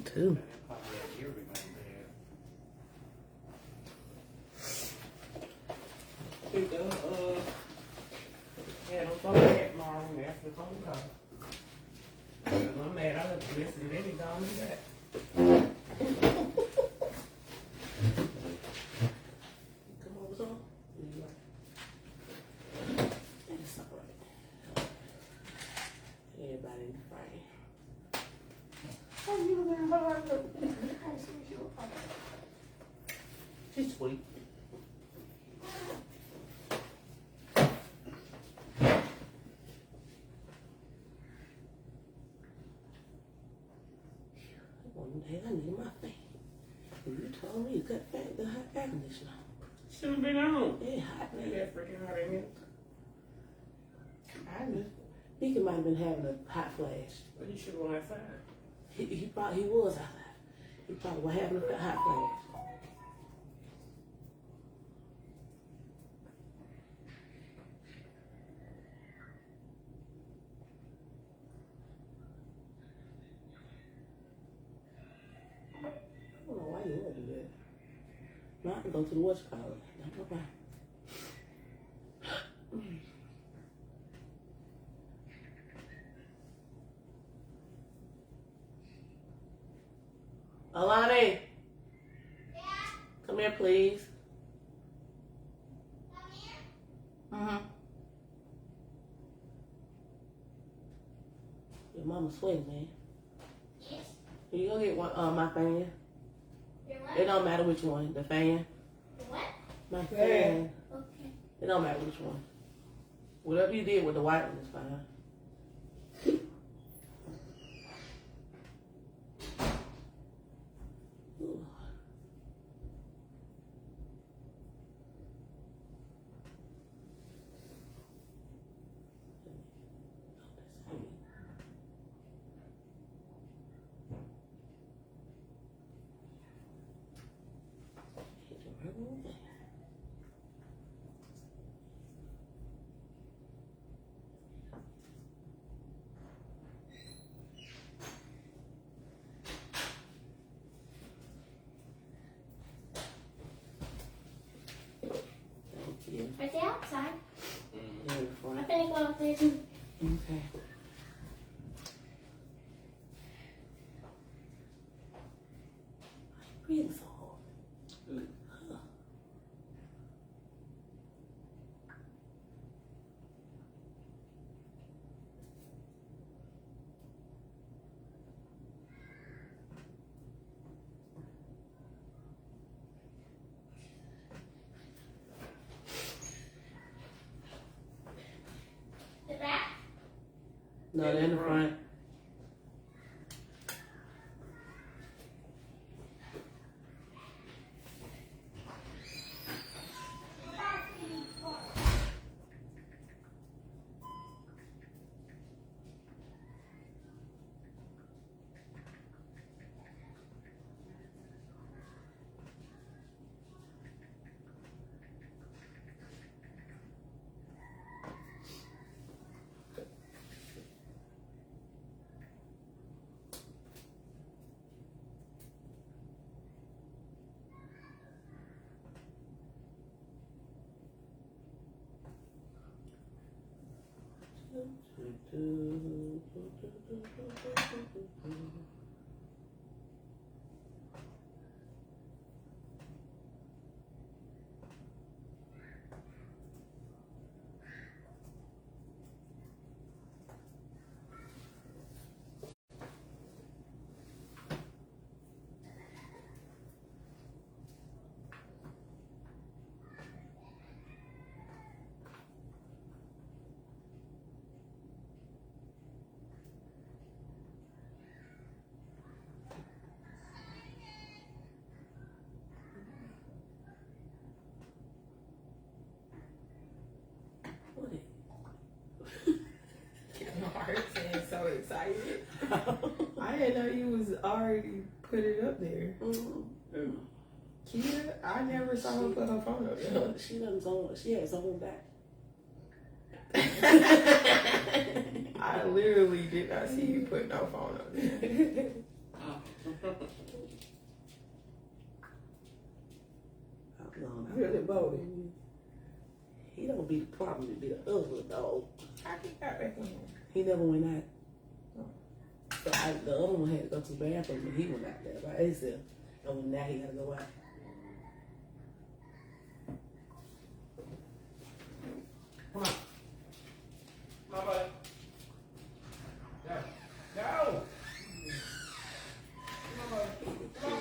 Me too. Yeah, don't go back, Marvin. That's the phone call. I'm mad. I look listen. They be gone to that. Come over, son. It's all right. Everybody in the frame. Oh, you look at her. She's sweet. One day I need my fan. You told me you got the hot air conditioner. Should have been on. Yeah, hot Man, man. that freaking hot in here. I know. He might have been having a hot flash. But you should have went outside. He probably was outside. He probably was having a hot flash. I don't know why you would do that. No, I can go to the watch collar. Don't go by. Alani. Yeah, Come here, please. come here. Mm-hmm. Your mama's sweating, man. Yes. Can you go get one, my fan? Your It what? don't matter which one. The fan. Your what? My Fan. fan. Okay. It don't matter which one. Whatever you did with the white one is fine. Ooh. Thank you. Right there outside. Beautiful. I think go up there too. Okay. Breathing so hard. Huh. The back. No, they're in the front. What My heart saying so excited. it? I didn't know you was already put it up there. Mm-hmm. Kia, I never saw her put her phone up there. She doesn't zone. She has her own back. I literally did not see you put no phone up there. Oh. Really bold. He don't be the problem, he be the ugly dog. I get that back in. He never went out. So the other one had to go to the bathroom and he went out there by himself. And now he gotta go out. Come on. Come on, buddy. Go. Go. Come on, buddy. Come on.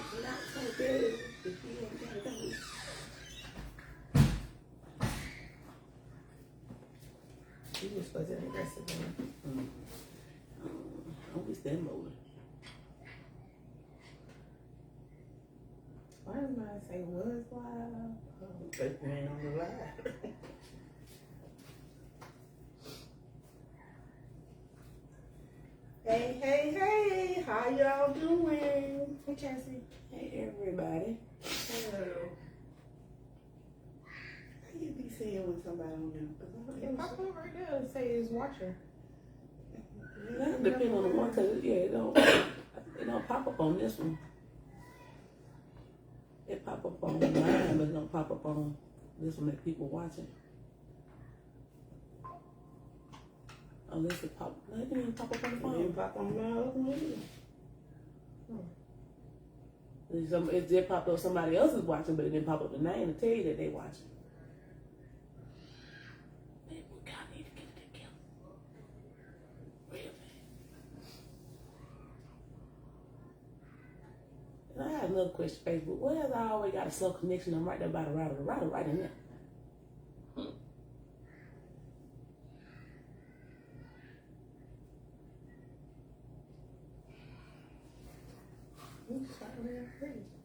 He was supposed to be aggressive. Don't be standing over. Why does mine say was live? But you ain't on the line. Hey, how y'all doing? Hey, Chelsea. Hey, everybody. Hello. How you be seeing when somebody on there? It pop up right there and say it's watching. That depends on the one, cause it don't pop up on this one. It pop up on mine, but it don't pop up on this one that people watching. Unless it pop, no, it didn't pop up on the phone. It didn't pop on my other one. It did pop up somebody else is watching, but it didn't pop up the name to tell you that they watching. Man, we gotta need to get it together. Real bad. And I had another question, Facebook. What has I always got a slow connection? I'm right there by the router. The router right in there.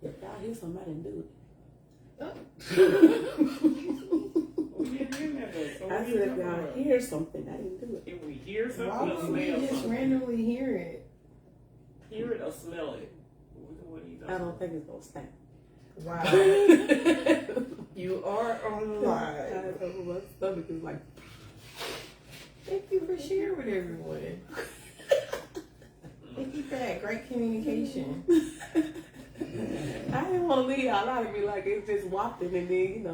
If y'all hear somebody, do it. I said if y'all hear something, I didn't do it. If we hear something Why or would we smell just something, randomly hear it? hear it or smell it. What are you I don't think it's gonna stink. Wow. You are on My live. stomach is like. Thank you for sharing with everyone. Thank you for that great communication. I didn't want to leave y'all out and be like it's just wafting and then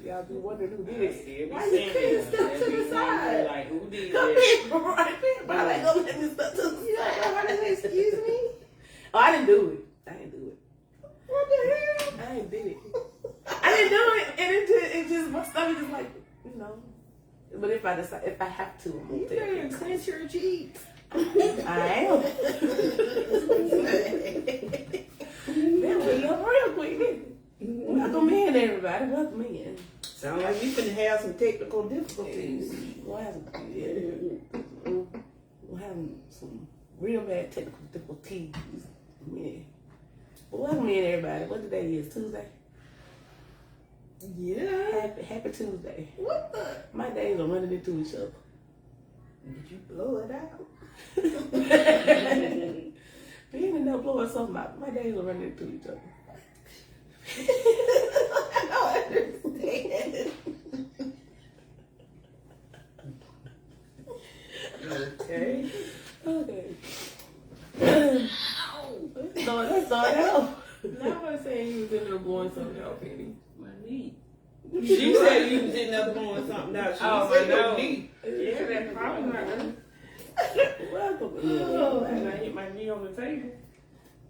y'all be wondering who did it. Why you couldn't step to the side? Like, who did Come that? here, right here, but I ain't gonna let me step to the You don't know how to say excuse me? Oh, I didn't do it. I didn't do it. What the hell? I ain't did it. I didn't do it, and it just my stomach is like, But if I decide, if I have to, I'm You gonna take better clench your cheeks. I am. That went up real quick, didn't it? Welcome in, everybody. Welcome in. Sound like you finna have some technical difficulties. We'll have some real bad technical difficulties. Yeah. But welcome in, everybody. What today is? Tuesday? Yeah. Happy Tuesday. What the? My days are running into each other. Did you blow it out? Being in there blowing something out, my days are running into each other. I don't understand. Okay. Okay. Let's start out. Now I'm saying you was in there blowing something out, Penny. My knee. She said you was in there blowing something out. She Oh, said my your nose. knee. Yeah, that problem hurt. Welcome in. And I hit my knee on the table.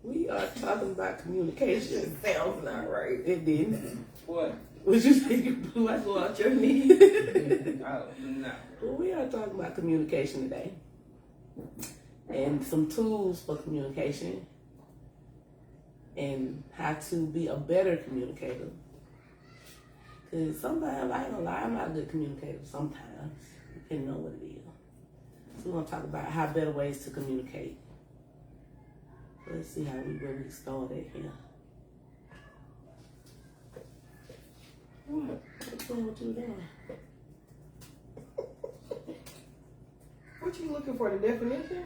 We are talking about communication. Sounds not right. It didn't. What? What you say you blew out Blow out your knee. Oh, no. Well, we are talking about communication today. And some tools for communication. And how to be a better communicator. Because sometimes, I ain't gonna lie, I'm not a good communicator sometimes. Depending on what it is. So we're gonna talk about how better ways to communicate. Let's see where we started here. What you doing? What you looking for? The definition?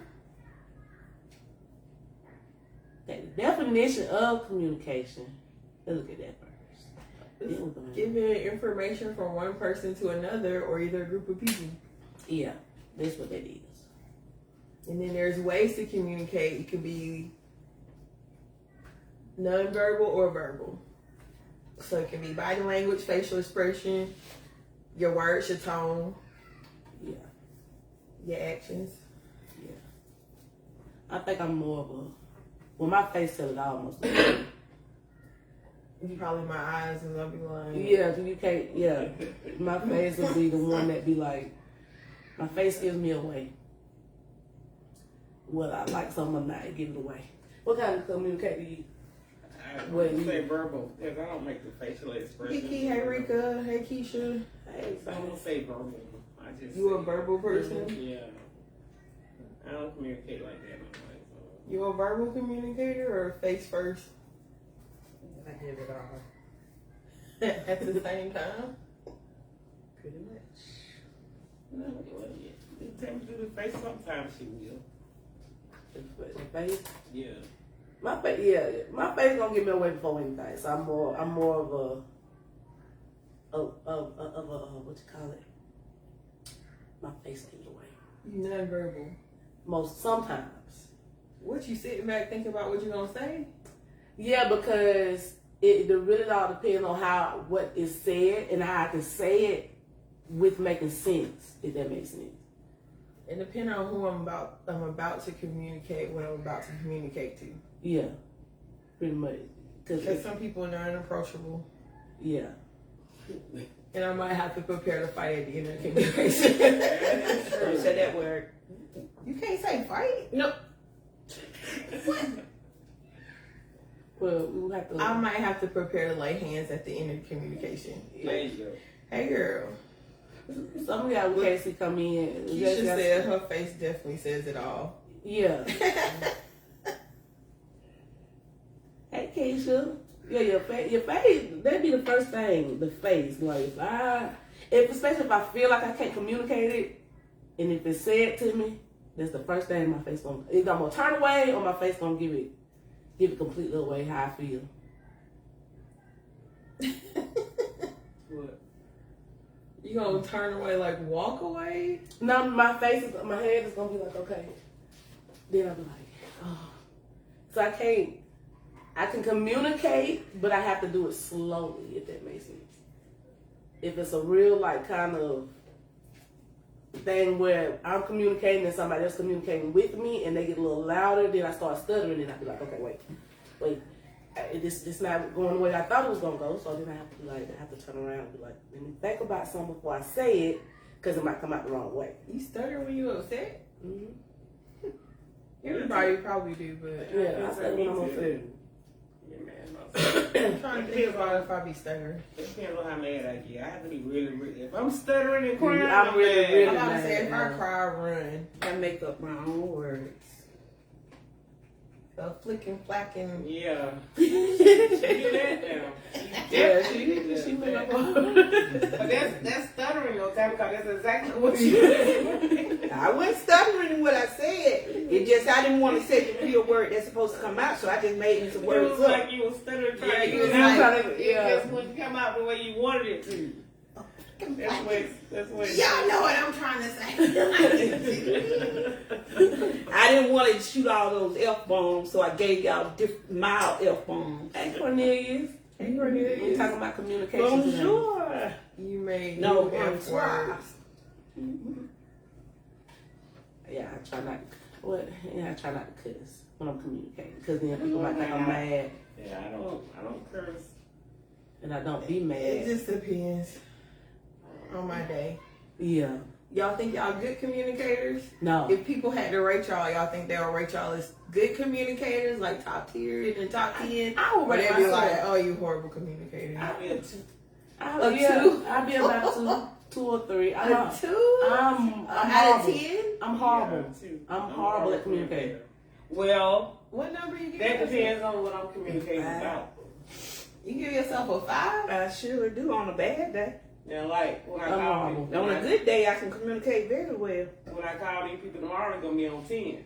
Okay, the definition of communication. Let's look at that first. Then we're gonna- Giving information from one person to another or either a group of people. Yeah, that's what that is. And then there's ways to communicate. It could be Non-verbal or verbal. So it can be body language, facial expression, your words, your tone, Yeah. your actions. I think I'm more of a. Well, my face tells it almost. You probably my eyes and I'll be like, Yeah, 'cause you can't. Yeah, my face will be the one that be like. My face gives me away. Well, I like something or not, it give it away. What kind of communicator you? I Well, wouldn't you- say verbal because I don't make the facial expression. Kiki, hey Rika, hey Keisha. I don't say verbal. I just You say, a verbal person? Yeah. I don't communicate like that. Like, so. You a verbal communicator or face first? I give it all. At the same time? Pretty much. No, well, yeah. You tell me to do the face sometimes she will. The face. Yeah. My face, yeah, my face gonna give me away before anything. So I'm more of a what you call it? My face gives away. You non-verbal. Sometimes. What, you sitting back thinking about what you gonna say? Yeah, because it really all depends on what is said and how I can say it with making sense, if that makes sense. And depending on who I'm about to communicate, what I'm about to communicate to. Yeah, pretty much. Because some people are unapproachable, Yeah. and I might have to prepare to fight at the end of the communication. You said that word. You can't say fight. No. Well, we will have to. I might have to prepare to lay hands at the end of the communication. There you go. Hey girl. Some of y'all we can't see come in. Keisha said her face definitely says it all. Yeah. Hey, Keisha. Yeah, your face, that'd be the first thing, the face. Like, especially if I feel like I can't communicate it, and if it's said to me, that's the first thing my face gonna, either I'm gonna turn away or my face gonna give it completely away how I feel. What? You gonna turn away, like walk away? No, my head is gonna be like, okay. Then I'll be like, oh. So I can communicate, but I have to do it slowly, if that makes sense. If it's a real, like, kind of thing where I'm communicating and somebody else communicating with me and they get a little louder, then I start stuttering and I be like, okay, wait. This not going the way I thought it was going to go, so then I have to be like, I have to turn around and be like, let me think about something before I say it, because it might come out the wrong way. You stutter when you upset? Mm-hmm. Everybody probably do, but Yeah, I stutter when I'm upset. Yeah, man. I'm trying to think about if I be stuttering. It depends on how mad I get. I have to be really, really. If I'm stuttering and crying, I'm really, mad. really I'm about to say, if I mad. cry, I run. I make up my own words. Flicking, flacking. Yeah. She do that now. Yeah, she went up on But that's stuttering though, time because that's exactly what you do. I wasn't stuttering in what I said. It just I didn't want to say the real word that's supposed to come out, so I just made me some It words was up. like you were stuttering trying Yeah, to you get was it out. like- It yeah. just wouldn't come out the way you wanted it to. That's what Y'all know what I'm trying to say. I didn't want to shoot all those F-bombs, so I gave y'all mild F-bombs. Hey, Cornelius. Hey, Cornelius. We're talking about communication today. Bonjour. You made No, new F bonsoir. words. Yeah, I try not to cuss when I'm communicating, because then people might think I'm mad, Yeah, I don't curse. and I don't be It mad. just depends on my day. Yeah. Y'all think y'all good communicators? No. If people had to rate y'all think they would rate y'all as good communicators, like top tier in the top 10? I would Or rate they'd be myself. like, oh, you horrible communicator. I'll be a two. I'll be about two or three. I'm A 2? I'm out of horrible. 10? I'm horrible. Yeah, two. I'm horrible at communicating. Well, What number you give that yourself? depends on what I'm communicating about. You give yourself a 5? I sure do on a bad day. Now, like when I I'm call horrible. you, On a good day, I can communicate very well. when I call these people tomorrow, it's gonna be on 10.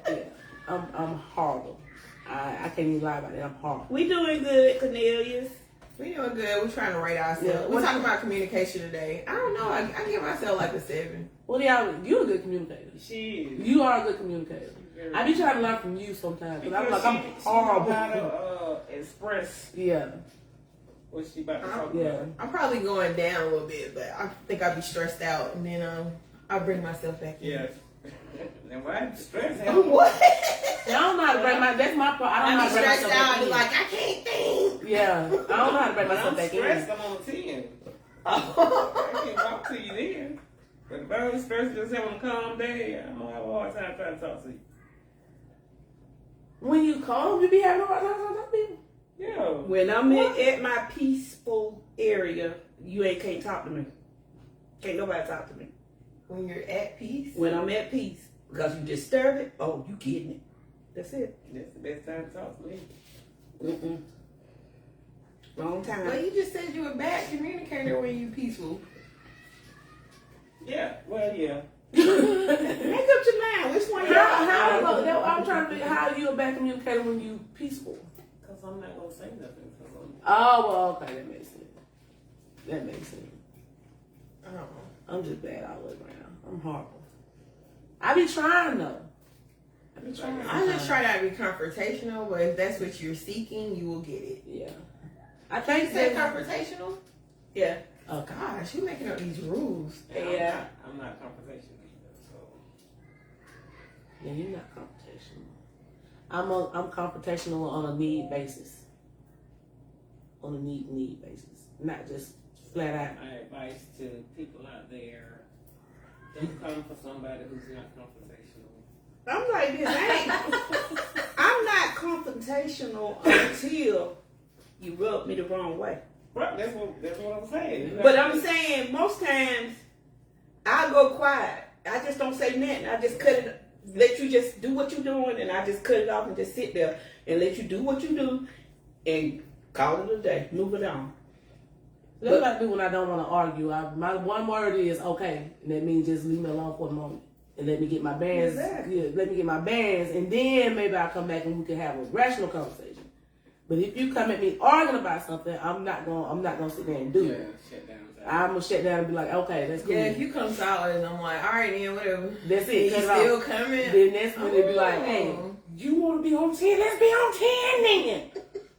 Yeah. I'm horrible. I can't even lie about it. I'm horrible. We doing good, Cornelius. We doing good. We're trying to rate ourselves. Yeah. We're talking about communication today. I don't know. I give myself like a 7. What do y'all? You're a good communicator. She is. You are a good communicator. I be trying to learn from you sometimes because I'm like I'm She know how horrible. to express Yeah, what she about to talk yeah. about. I'm probably going down a little bit, but I think I'll be stressed out, and then I'll bring myself back in. Yeah. Then why stress? What? I don't know how to break my. That's my part. I don't know I how be to break stressed myself out back and in. like I can't think. Yeah, I don't know how to break When myself I'm back stressed, in. I'm on 10. I can talk to you then. But if I'm stressed, just having a calm day, I'm gonna have a hard time trying to talk to you. When you calm, you be having a hard time talking to people. Yeah. When I'm at my peaceful area, you can't talk to me. Can't nobody talk to me. When you're at peace. When I'm at peace, because you disturb it, oh, you getting it. That's it. That's the best time to talk to me. Mm-mm. Long time. Well, you just said you a bad communicator when you peaceful. Yeah. Well, yeah. Make up your mind. Which one you I'm trying to figure how you a bad communicator when you peaceful. Because I'm not going to say nothing. Cause Oh, well, okay, that makes sense. That makes sense. I don't know. I'm just bad all the way around. I'm horrible. I be trying though. I be trying. I just try not to be confrontational, but if that's what you're seeking, you will get it. Yeah. I You think said that. confrontational? Yeah. Oh gosh, you making up these rules. Yeah. I'm not confrontational either. So. Yeah, you're not confrontational. I'm confrontational on a need basis. On a need basis, not just flat out. My advice to people out there: don't come for somebody who's not confrontational. I'm like this. I'm not confrontational until you rub me the wrong way. Right, that's what I'm saying. But I'm saying most times I go quiet. I just don't say nothing. I just cut it. Let you just do what you're doing, and I just cut it off and just sit there and let you do what you do, and call it a day. Move it on. That's what I do when I don't want to argue. My one word is okay, and that means just leave me alone for a moment and let me get my bearings. Exactly. Yeah, let me get my bearings, and then maybe I'll come back and we can have a rational conversation. But if you come at me arguing about something, I'm not gonna sit there and do it. Shut down. I'm gonna shut down and be like, okay, that's cool. Yeah, if you come solid, and I'm like, all right, then whatever. That's And it. you Cut it still off. coming? Then that's when they be like, hey, you want to be on 10? Let's be on 10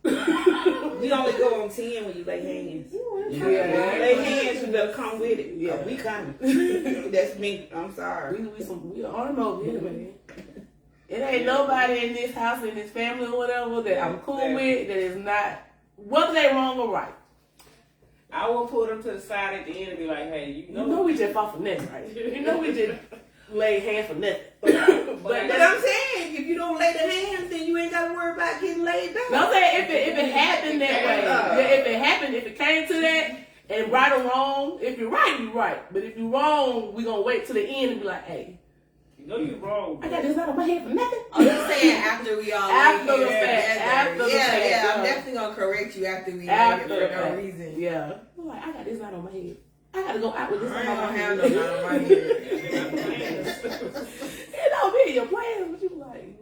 then. We only go on 10 when you lay hands. Yeah. Lay hands, you better come with it. Yeah. We coming. That's me. I'm sorry. We arm over here, man. It ain't nobody in this house, in this family or whatever that I'm cool with that is not, whether they wrong or right. I will pull them to the side at the end and be like, hey, You know we just fought for nothing, right? You know we just laid hands for nothing. But But I'm saying, if you don't lay the hands, then you ain't got to worry about getting laid back. no, I'm saying if it happened that way, yeah, if it came to that, and right or wrong, if you're right, you're right. But if you're wrong, we gonna wait till the end and be like, hey, you know you're wrong. I got this out of my head for nothing. I'm just saying after we all After lay the hands fact, together. after the yeah, fact, yeah, I'm yeah. definitely gonna correct you after we After lay it for no that. reason. Yeah. I'm like, I got this out on my head. I gotta go out with this I out ain't on my gonna have head. no knot on my head. It don't be your plan, but you like.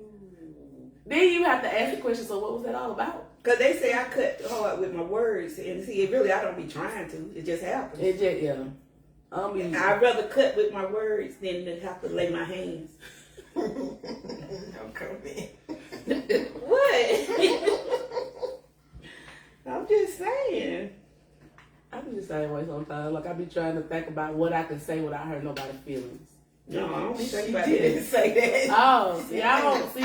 Then you have to ask the question. So what was that all about? Because they say I cut hard with my words. And see, it really, I don't be trying to. It just happens. It just yeah. I'd rather cut with my words than to have to lay my hands. Don't come in. What? I'm just saying. I be the same way sometimes. Like I be trying to think about what I can say without hurting nobody's feelings. No, I don't be She thinking about didn't that. say that. Oh, I don't.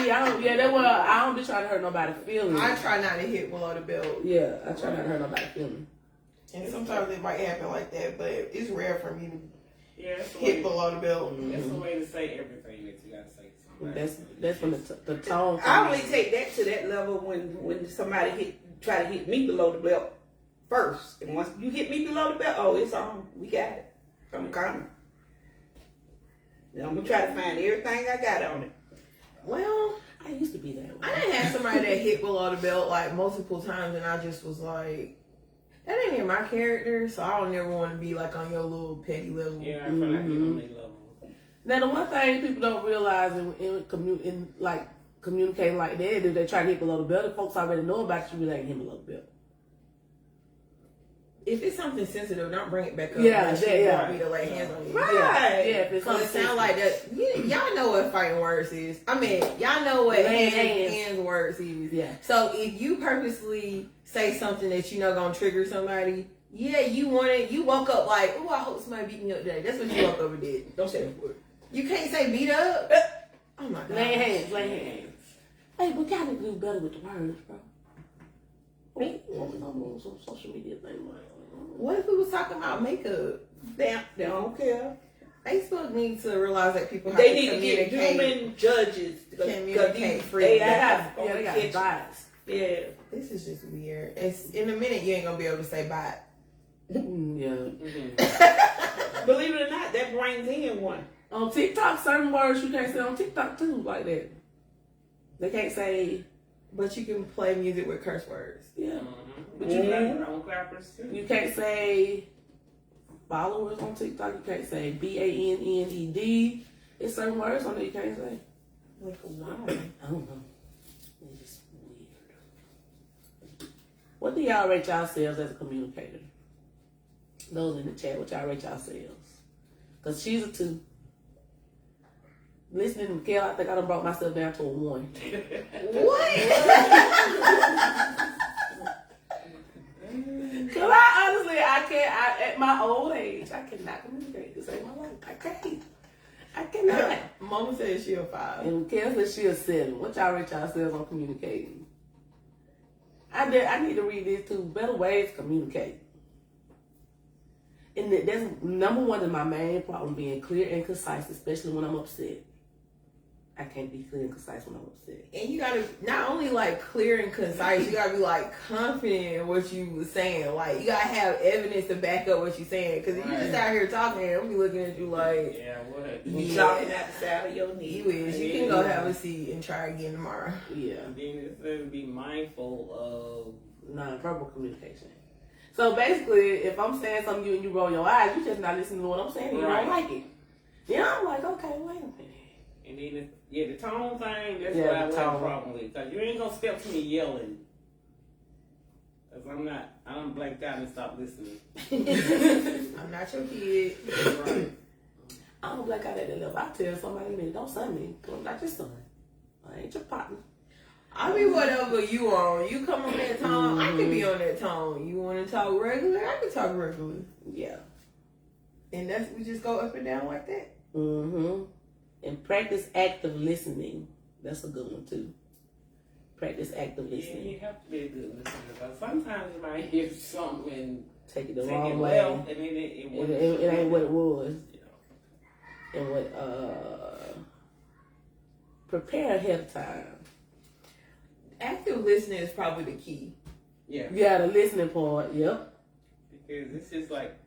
Yeah, that's what I don't be trying to hurt nobody's feelings. I try not to hit below the belt. Yeah, I try not to hurt nobody's feelings. And sometimes it might happen like that, but it's rare for me to Yeah, that's the hit way, below the belt. that's the way to say everything that you gotta say to somebody. That's when the tone. I only take that to that level when somebody try to hit me below the belt first. And once you hit me below the belt, oh, it's on. We got it. I'm coming. Then I'm going to try to find everything I got on it. Well, I used to be that way. I didn't have somebody that hit below the belt like multiple times, and I just was like, that ain't in my character, so I don't ever want to be like on your little petty level. Yeah, I feel like you on their level. Now the one thing people don't realize in communicating like that, if they try to hit below the belt, if folks already know about you, they ain't hit below the belt. if it's something sensitive, don't bring it back up. Yeah, unless you yeah. want me to lay hands on you. Right. Yeah, if it's Cause it sound like that. Y'all know what fighting words is. I mean, y'all know what Laying hands words is. Yeah. So if you purposely say something that you know gonna trigger somebody, yeah, you woke up like, oh, I hope somebody beat me up today. That's what you woke up and did. Don't say that word. You can't say beat up. Oh my god. Lay hands. Hey, but y'all need to do better with the words, bro. What was on some social media thing? What if we was talking about makeup? They don't care. Facebook needs to realize that people have They to need to get communicate. human judges. Communicate freely. They They have got advice. Yeah. This is just weird. It's in a minute you ain't gonna be able to say bye. Yeah. Believe it or not, that brings in one. On TikTok, certain words you can't say on TikTok too, like that. They can't say, But you can play music with curse words. yeah. But you got your own clappers too. You can't say followers on TikTok. You can't say BANNED. It's certain words on there you can't say. Like why? I don't know. It's just weird. What do y'all rate yourselves as a communicator? Those in the chat, what y'all rate yourselves? Because she's a 2. Listening to Mikhail, I think I done brought myself down to a 1. What? Because I can't, at my old age, I cannot communicate. This ain't my life. I can't. I cannot. Mama said she a 5. And Mikhail said she a 7. What y'all rate yourselves on communicating? I need to read this too. Better ways to communicate. And that's number one is my main problem, being clear and concise, especially when I'm upset. I can't be clear and concise when I'm upset. And you gotta not only like clear and concise, you gotta be like confident in what you was saying. Like you gotta have evidence to back up what you're saying. Because if you just out here talking, I'll be looking at you like, Yeah, what? You talking at the side of your knee. you is. You can go have a seat and try again tomorrow. Yeah. And then it says be mindful Non-verbal communication. So basically, if I'm saying something to you and you roll your eyes, you just not listening to what I'm saying and you Right. don't like it. Yeah, I'm like, okay, wait a minute. and then the tone thing, that's Yeah, what I the have a tone. problem with. Because you ain't going to step to me yelling. Because I'm blanked out and stop listening. I'm not your kid. Right. I don't black out at that level. I tell somebody, man, don't son me, because I'm not your son. I ain't your partner. I be whatever you on. You come on that tone, I can be on that tone. You want to talk regular, I can talk regular. Yeah. And we just go up and down like that. Mm-hmm. And practice active listening. That's a good one too. Practice active Yeah, listening. you have to be a good listener. Because sometimes you might hear something and Take it the take wrong it way. well, and then It ain't what it was. Yeah. And what prepare ahead of time. Active listening is probably the key. Yeah. Yeah, the listening part. Yep. Because it's just like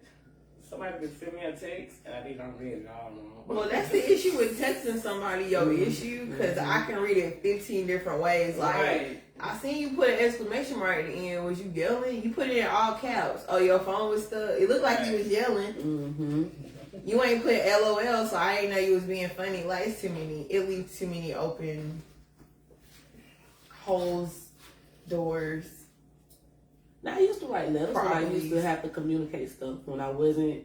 somebody can send me a text and I think I'm read it all wrong. Well, that's the issue with texting somebody your issue, because I can read it 15 different ways. Like, Right. I seen you put an exclamation mark at the end. Was you yelling? You put it in all caps. Oh, your phone was stuck. It looked like you was yelling. Mm-hmm. You ain't put LOL, so I ain't know you was being funny. Like, it's too many. It leaves too many open holes, doors. Now I used to write letters when I used to Probably. have to communicate stuff when I wasn't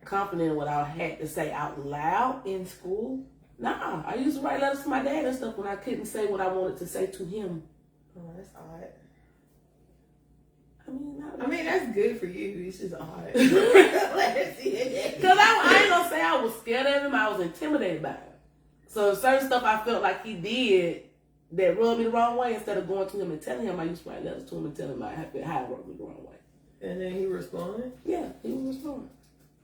confident in what I had to say out loud. In school? Nah, I used to write letters to my dad and stuff when I couldn't say what I wanted to say to him. Oh, that's odd. I I mean, that's good for you. It's just odd. Because I ain't gonna say I was scared of him. I was intimidated by him. So certain stuff I felt like he did that rubbed me the wrong way, instead of going to him and telling him, I used to write letters to him and tell him how it rubbed me the wrong way. And then he responded Yeah, he would respond.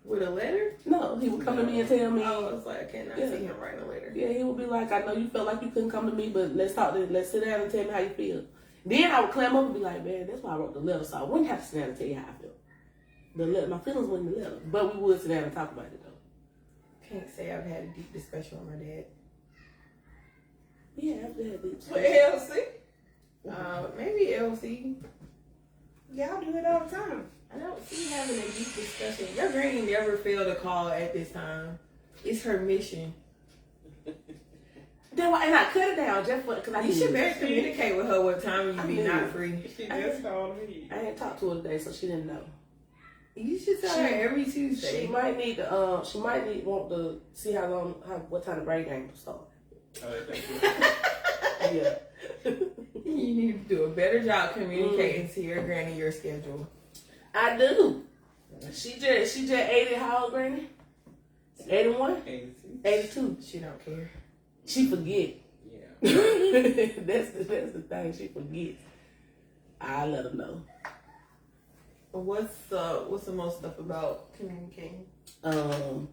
with a letter? No, he would come to me and tell me, Oh, it's like, I cannot Yeah. see him writing a letter. yeah, he would be like, I know you felt like you couldn't come to me, but let's sit down and tell me how you feel. Then I would clam up and be like, man, that's why I wrote the letter, so I wouldn't have to sit down and tell you how I felt. My feelings weren't in the letter, but we would sit down and talk about it though. Can't say I've had a deep discussion with my dad. Yeah, after that, deep What LC? Maybe LC. Y'all do it all the time. I don't see having a deep discussion. Your granny never failed a call at this time. It's her mission. Then why, and I cut it down just for, because I You need should it. better communicate with her what time you be I not mean- free. She just called me. I ain't talked to her today, so she didn't know. You should tell her every Tuesday. She might need to, want to see what time the brain game will start. Yeah. You need to do a better job communicating to your granny your schedule. I do. She just 80, how old, Granny? 81? 82. She don't care. She forget. Yeah. that's the thing, she forgets. I let her know. What's the most stuff about communicating?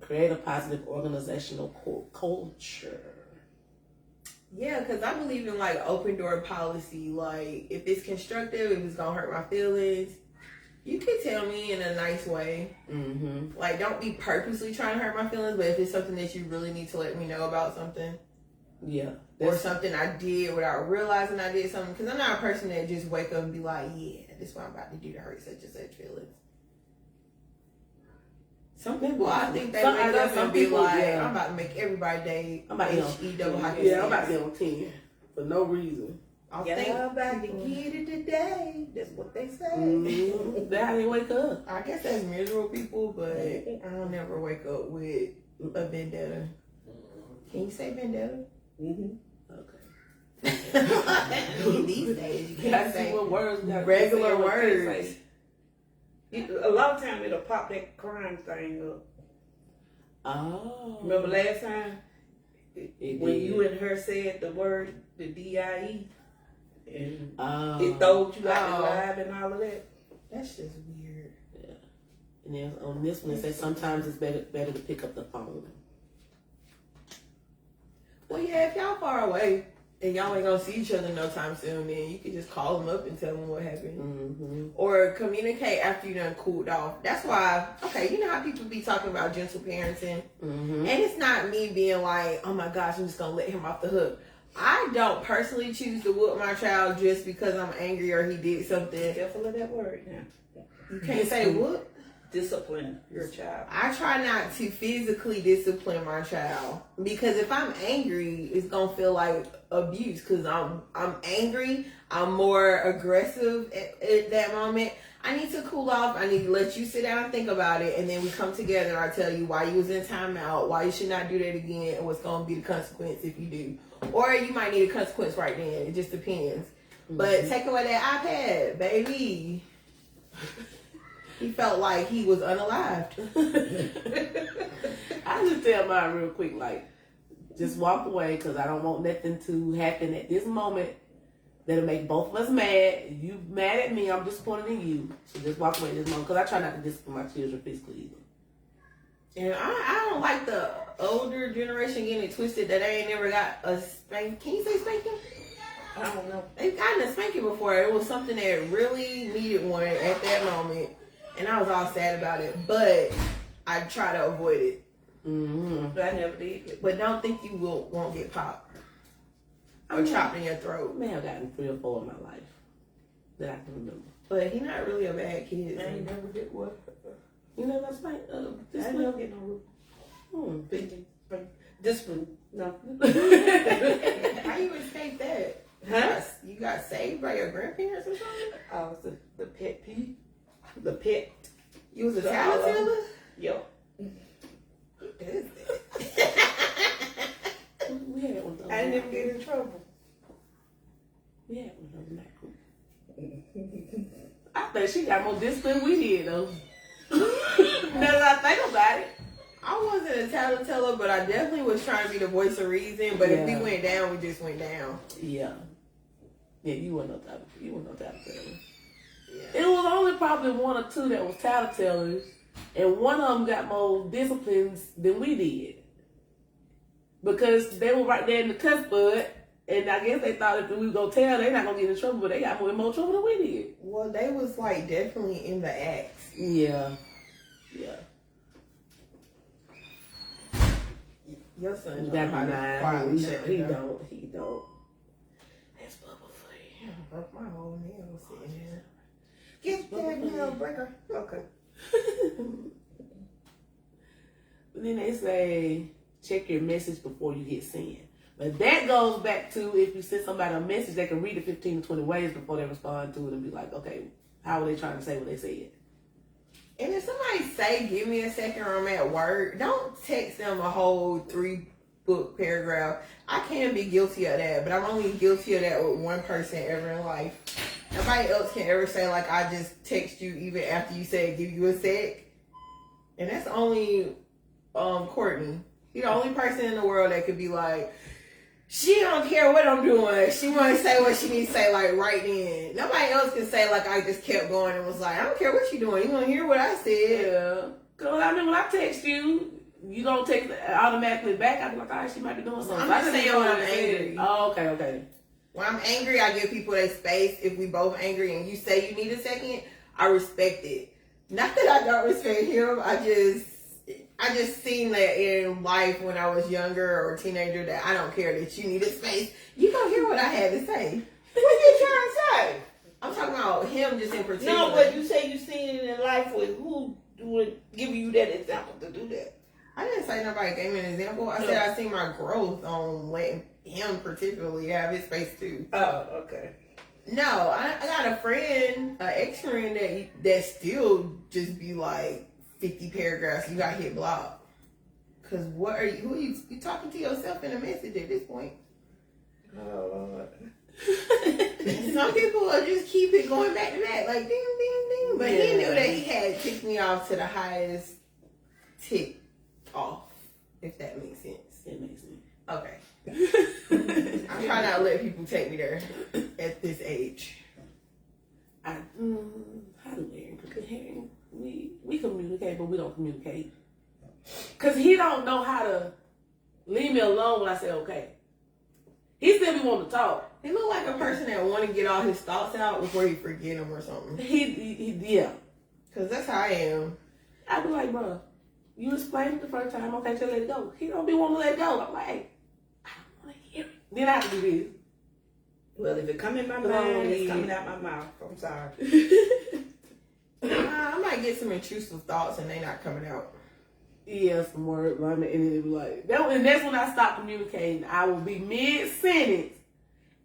Create a positive organizational culture. Yeah, because I believe in like open door policy. Like if it's constructive, if it's gonna hurt my feelings, you can tell me in a nice way. Mm-hmm. Like don't be purposely trying to hurt my feelings, but if it's something that you really need to let me know about something, Yeah. or something I did without realizing I did something, because I'm not a person that just wake up and be like, yeah, this is what I'm about to do to hurt such and such feelings. Some people, I think they Some- wake I know up some and be people, like, yeah. I'm about to make everybody day I'm about to H-E double hockey Yeah, I'm about to sticks. get on 10 for no reason. I Yeah, think I'm about to get it today. That's what they say. Mm-hmm. That's how they wake up. I guess that's miserable people, but I don't never wake up with a vendetta. Can you say vendetta? Mm-hmm. Okay. These days, you You gotta can't see say what words. you gotta regular say what you can't words. say. A lot of times it'll pop that crime thing up. Oh. Remember last time It when did. you and her said the word, the DIE, and Oh. it throwed you out Oh. the live and all of that. That's just weird. And then on this one, it says sometimes it's better to pick up the phone. Well, yeah, if y'all far away and y'all ain't gonna see each other no time soon, then you can just call them up and tell them what happened. Mm-hmm. Or communicate after you done cooled off. That's why, okay, you know how people be talking about gentle parenting? Mm-hmm. And it's not me being like, oh my gosh, I'm just gonna let him off the hook. I don't personally choose to whoop my child just because I'm angry or he did something. Careful of that word now. You can't say whoop. Discipline your child. I try not to physically discipline my child because if I'm angry, it's gonna feel like abuse. Because I'm angry, I'm more aggressive at that moment. I need to cool off. I need to let you sit down and think about it, and then we come together and I tell you why you was in timeout, why you should not do that again, and what's gonna be the consequence if you do. Or you might need a consequence right then. It just depends. But take away that iPad, baby. He felt like he was unalived. I just tell mine real quick, like, just walk away because I don't want nothing to happen at this moment that'll make both of us mad. You mad at me, I'm disappointed in you. So just walk away this moment because I try not to discipline my children physically either. And I don't like the older generation getting it twisted that they ain't never got a spank. Can you say spanking? I don't know. They've gotten a spanking before. It was something that really needed one at that moment. And I was all sad about it. But I try to avoid it. Mm-hmm. But I never did. But don't think you won't get popped. Or chopped in your throat. I may have gotten 3 or 4 in my life that I can remember. But he not really a bad kid. I ain't never did what. You know that's like I this ain't never get no one. discipline. No. How you escape that? Huh? You got saved by your grandparents or something? I was the pet peeve. The pet. You was a The tattletale? Yep. What is that? We had one of those. I didn't even get in trouble. We had one of those. I think she got more discipline than we did though. Now that I think about it. I wasn't a tattletale, but I definitely was trying to be the voice of reason. But if we Yeah. went down, we just went down. Yeah. Yeah, you weren't no type. You weren't no tattletale. Yeah. It was only probably 1 or 2 that was tattletales, and one of them got more disciplines than we did because they were right there in the cuss bud, and I guess they thought if we go tell, they're not gonna get in trouble, but they got more trouble than we did. Well, they was like definitely in the acts. Yeah. Yeah. Your son You know got how my to mind. quietly He, shut he it down. don't. He don't. That's Bubba Free. I broke my whole nail sitting here. Get that nail breaker. Okay. But then they say check your message before you hit send. But that goes back to if you send somebody a message, they can read it 15 to 20 ways before they respond to it and be like, okay, how are they trying to say what they said? And if somebody say, give me a second or I'm at work, don't text them a whole 3-book paragraph. I can be guilty of that, but I'm only guilty of that with one person ever in life. Nobody else can ever say, like, I just text you even after you say, give you a sec. And that's only Courtney. He's the only person in the world that could be like, she don't care what I'm doing. She want to say what she needs to say, like, right then. Nobody else can say, like, I just kept going and was like, I don't care what you doing. You want to hear what I said? Yeah. Because I mean, when I text you, you don't text automatically back. I be like, all right, she might be doing something. I'm just saying when I'm what angry. Oh, okay. When I'm angry, I give people their space. If we both angry and you say you need a second, I respect it. Not that I don't respect him. I just seen that in life when I was younger or a teenager that I don't care that you needed space. You don't hear what I had to say. What you trying to say? I'm talking about him just in particular. No, but you say you seen it in life with who would give you that example to do that? I didn't say nobody gave me an example. I said I seen my growth on letting him particularly have his space too. Oh, okay. No, I got a friend, an ex-friend that still just be like 50 paragraphs. You got hit block. Cause what are you? Who are you talking to yourself in a message at this point? Oh Lord. Some people will just keep it going back to back, like ding, ding, ding. But he knew that he had ticked me off to the highest tick off, if that makes sense. It makes sense. Okay. I'm trying not to let people take me there at this age. How do we communicate, but we don't communicate. Cause he don't know how to leave me alone when I say okay. He still be wanting to talk. He look like a person that want to get all his thoughts out before he forget them or something. He yeah. Cause that's how I am. I be like, bro, you explained it the first time, okay, just let it go. He don't be wanting to let it go. I'm like, hey, I don't want to hear it. Then I have to do this. Well, if it come in my mind, it's coming out my mouth. I'm sorry. I might get some intrusive thoughts and they not coming out. Yeah, some word rhyming, and it be like and that's when I stop communicating. I will be mid-sentence,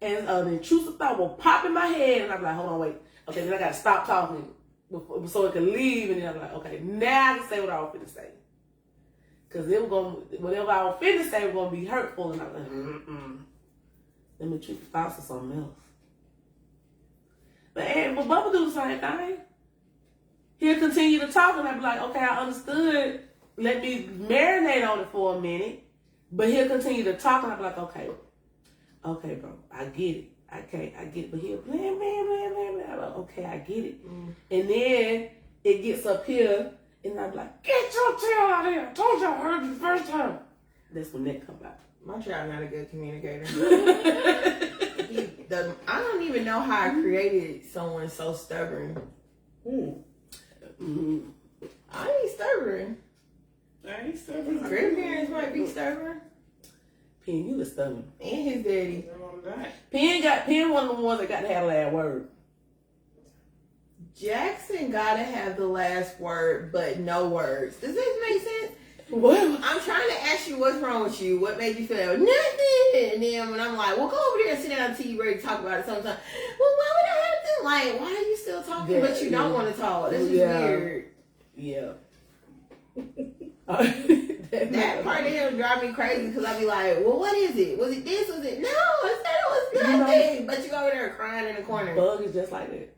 and an intrusive thought will pop in my head, and I'm like, hold on, wait. Okay, then I gotta stop talking so it can leave, and then I'm like, okay, now I can say what I was finna say. Cause it was gonna, whatever I was finna say was gonna be hurtful, and I'm like, Them intrusive thoughts or something else. But Bubba do the same thing. He'll continue to talk, and I'll be like, okay, I understood. Let me marinate on it for a minute. But he'll continue to talk, and I'll be like, okay, bro, I get it. I get it. But he'll blah. I'm like, okay, I get it. And then it gets up here, and I'm like, get your tail out of here. I told you I heard you the first time. That's when that comes out. My child not a good communicator. I don't even know how I created someone so stubborn. I ain't stubborn. Grandparents might be stubborn. Penn, you was stubborn. And his daddy. Penn one of the ones that got to have the last word. Jackson gotta have the last word, but no words. Does this make sense? What? I'm trying to ask you what's wrong with you. What made you feel that? Nothing. And then when I'm like, well, go over there and sit down until you're ready to talk about it sometime. Well, why would I have to? Like, why are you still talking but you don't want to talk? That's just weird. Yeah. That part of him drive me crazy because I be like, well, what is it? Was it this? Was it? No, I said it was nothing. But you over there crying in the corner. Bug is just like that.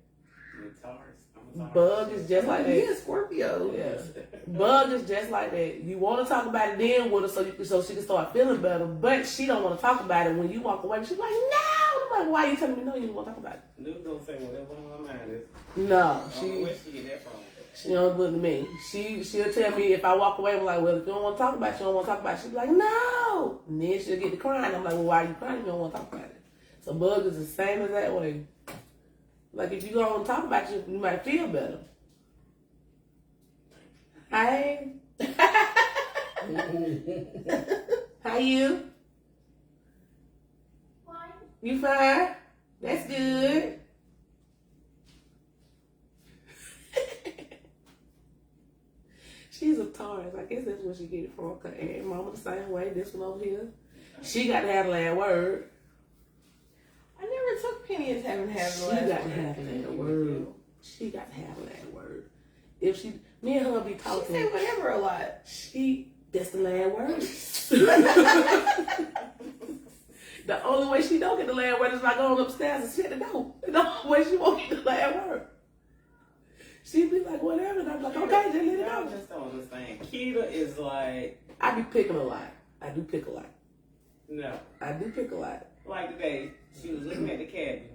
Bug is just like that. He's a Scorpio. Yes. Bug is just like that. You want to talk about it then with her so she can start feeling better, but she don't want to talk about it. When you walk away, she's like, no. I'm like, why are you telling me no? You don't want to talk about it. Dude don't say whatever on my mind is. No, Where she get that from? she don't look at me. She'll tell me if I walk away, I'm like, well, if you don't want to talk about it, you don't want to talk about it. She'll be like, no. And then she'll get to crying. I'm like, well, why are you crying if you don't want to talk about it? So Bug is the same as that way. Like, if you don't want to talk about it, you might feel better. Hey. How you? Why? You fine? That's good. She's a Taurus. I guess that's where she get it from. And Mama the same way. This one over here. She got to have the last word. I never took Penny as having to have She the got last to word. have the last word. She got to have the last word. If me and her be She talking. say whatever a lot. That's the last word. The only way she don't get the last word is by going upstairs and shut the door. The only way she won't get the last word. She be like, whatever. And I'm like, okay, just let it Y'all go. just don't understand. Keita is like, I be picking a lot. I do pick a lot. no. I do pick a lot. Like today, she was looking at the cabin.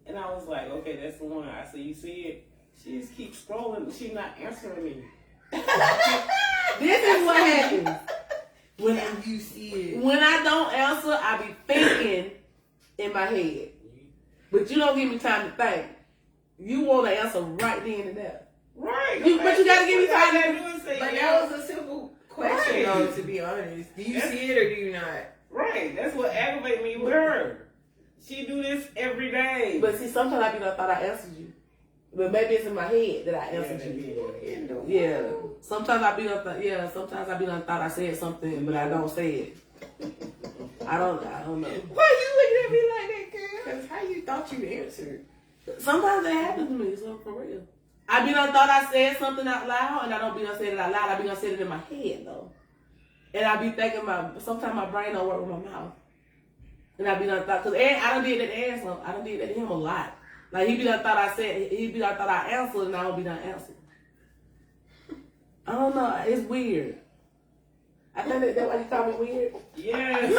And I was like, okay, that's the one. I said, you see it? She just keeps scrolling. She's not answering me. This is what happens. When you see it. When I don't answer, I be thinking in my head. But you don't give me time to think. You want to answer right then and there. Right. But you gotta give me time to- But that was a simple question, Right. though, to be honest. Do you see it or do you not? Right. That's what aggravates me with her. She do this every day. But see, sometimes I be done thought I answered you. But maybe it's in my head that I answered you. Yeah. Sometimes I be done sometimes I be done thought I said something, but I don't say it. I don't know. Why you looking at me like that, girl? Because how you thought you answered? Sometimes it happens to me, so for real. I be done thought I said something out loud, and I don't be done say it out loud. I be done say it in my head, though. And I be thinking sometimes my brain don't work with my mouth. And I be done thought, because I done did that to Aaron, I done did that to him a lot. Like, he be done thought I answered, and I don't be done answered. I don't know, it's weird. I think that's why you call me weird. Yes.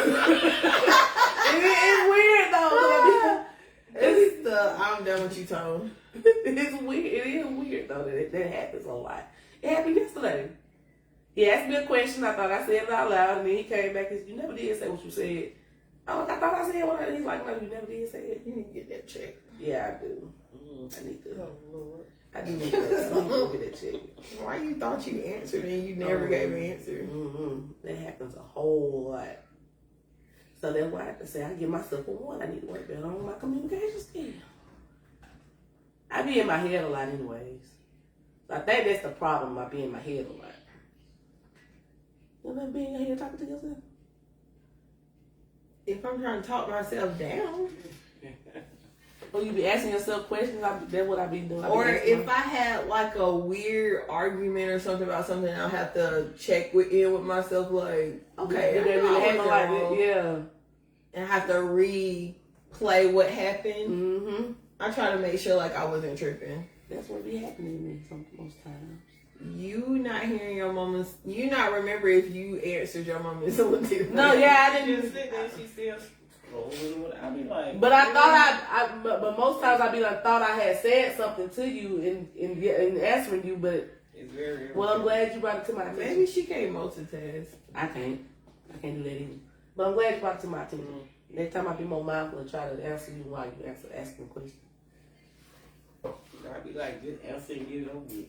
It's weird, though. 'Cause I It's the I'm done with you tone. It's weird. It is weird though that happens a lot. It happened yesterday. He asked me a question. I thought I said it out loud, and then he came back and said, "You never did say what you said." I'm like, I thought I said what I. He's like, "No, you never did say it. You need to get that checked." Yeah, I do. I need to. Oh, Lord. I do need to go get that checked. Why you thought you answered and you never gave an answer? That happens a whole lot. So that's why I have to say I give myself a 1. I need to work better on my communication skill. I be in my head a lot anyways. So I think that's the problem. I be in my head a lot. You ever be in your head talking to yourself? If I'm trying to talk myself down, Or you be asking yourself questions, that's what I be doing. or if I had like a weird argument or something about something, I'll have to check in with myself, like, okay, did they I know really I happen wasn't like wrong. that? Yeah. And I have to replay what happened. Mm-hmm. I try to make sure like I wasn't tripping. That's what be happening to me most times. You not hearing your mama's, you not remember if you answered your mama's legitimate. No, yeah, I She didn't. just sit there. She still scrolling. I be like, But I thought but most times I be like, thought I had said something to you in answering you, but It's very. well, I'm glad you brought it to my attention. Maybe she can't multitask. I can't do that either. But I'm glad you brought it to my attention. Next time I be more mindful and try to answer you while you asking questions. I be like, just answer and get it over with.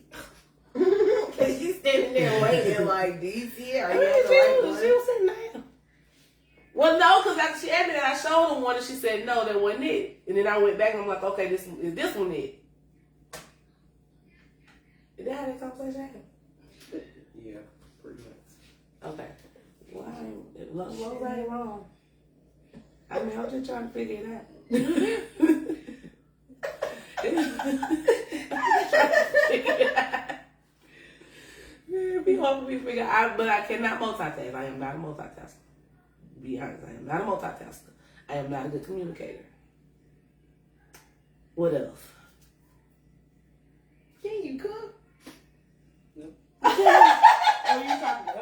Cause you standing there waiting like, do you see it? Are you She at the right was one? sitting there. Well, no, because she asked me that I showed her one and she said, no, that wasn't it. And then I went back and I'm like, okay, is this one it? Is that how that conversation happened? Yeah, pretty much. Okay. Well, as long as I ain't wrong. I mean, I'm just trying to figure it out. Yeah, be hard for me to figure out. But I cannot multitask. I am not a multitasker. To be honest, I am not a multitasker. I am not a good communicator. What else? Can you cook? Oh, you talking to her?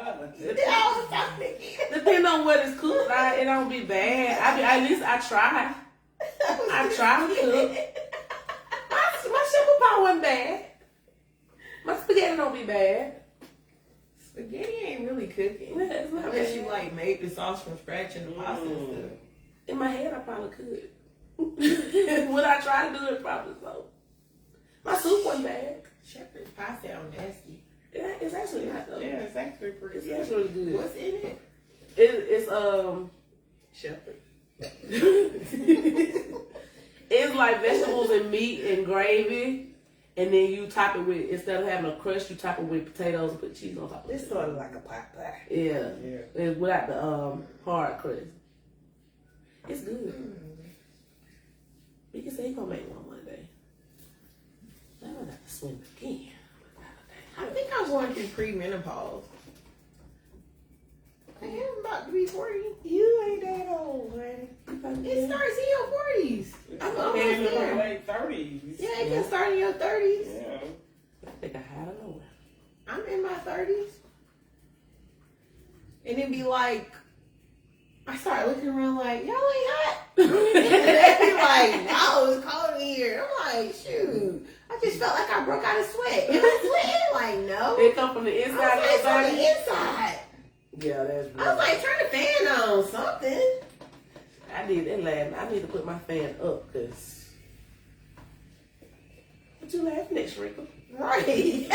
I was talking to you. Depending on what is cooked, it don't be bad. At least I try. I try to cook. My sugar pie wasn't bad. My spaghetti don't be bad. Spaghetti ain't really cooking. Yeah, it's not Unless bad. you like made the sauce from scratch and the pasta and stuff. In my head, I probably could. Would I try to do it? Probably so. My soup wasn't bad. Shepherd's pie sound nasty. It's actually not though. Yeah, it's actually pretty It's good. actually good. What's in it? It's Shepherd. it's like vegetables and meat and gravy and then you top it with, instead of having a crust, you top it with potatoes and put cheese on top of it. It's sort of like a pot pie. Yeah. Yeah. It's without the hard crust. It's good. We can say he gonna make one day. I don't have to swim again. I think I'm going through pre-menopause. I am about to be 40. You ain't that old, honey. It starts in your 40s. I'm almost in the there. late 30s. Yeah, it can start in your 30s. Yeah. I think I had it nowhere. I'm in my 30s. And it'd be like, I start looking around like, y'all ain't hot. And they be like, no, it's cold in here. I'm like, shoot. I just felt like I broke out of sweat. Am I sweating? Like, no. It come from the I inside was of like, your it's on body. the inside. Yeah, that's I was like, turn the fan on, something. I need that laugh. I need to put my fan up, cause what you laughing at, Shrika? Right.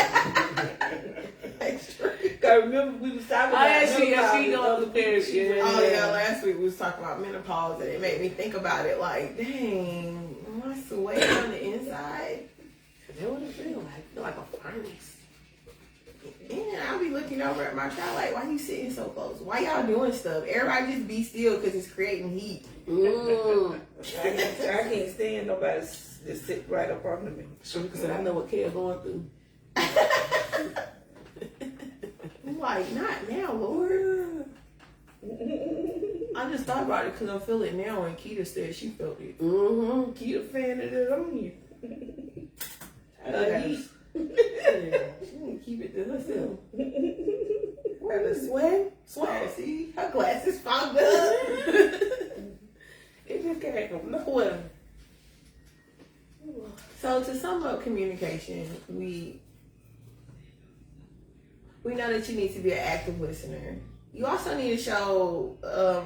That's true. Cause remember we was talking Oh, about yeah, she menopause go and up the period. she Yeah. Oh yeah, last week we was talking about menopause and it made me think about it like, dang, am I sweating on the inside? That's what it feel like. I feel like a furnace. And I'll be looking over at my child like, why you sitting so close? Why y'all doing stuff? Everybody just be still because it's creating heat. Mm. I can't stand nobody just sit right up under me. Shrika said, I know what Kale going through. I'm like, not now, Lord. I just thought about it because I feel it now when Keita said she felt it. Mm-hmm. Keep a fan of it on you. I got Heat. She need to keep it to herself. Where the sweat? Swear, see? Her glasses fogged up. It just came from nowhere. So to sum up communication, we know that you need to be an active listener. You also need to show,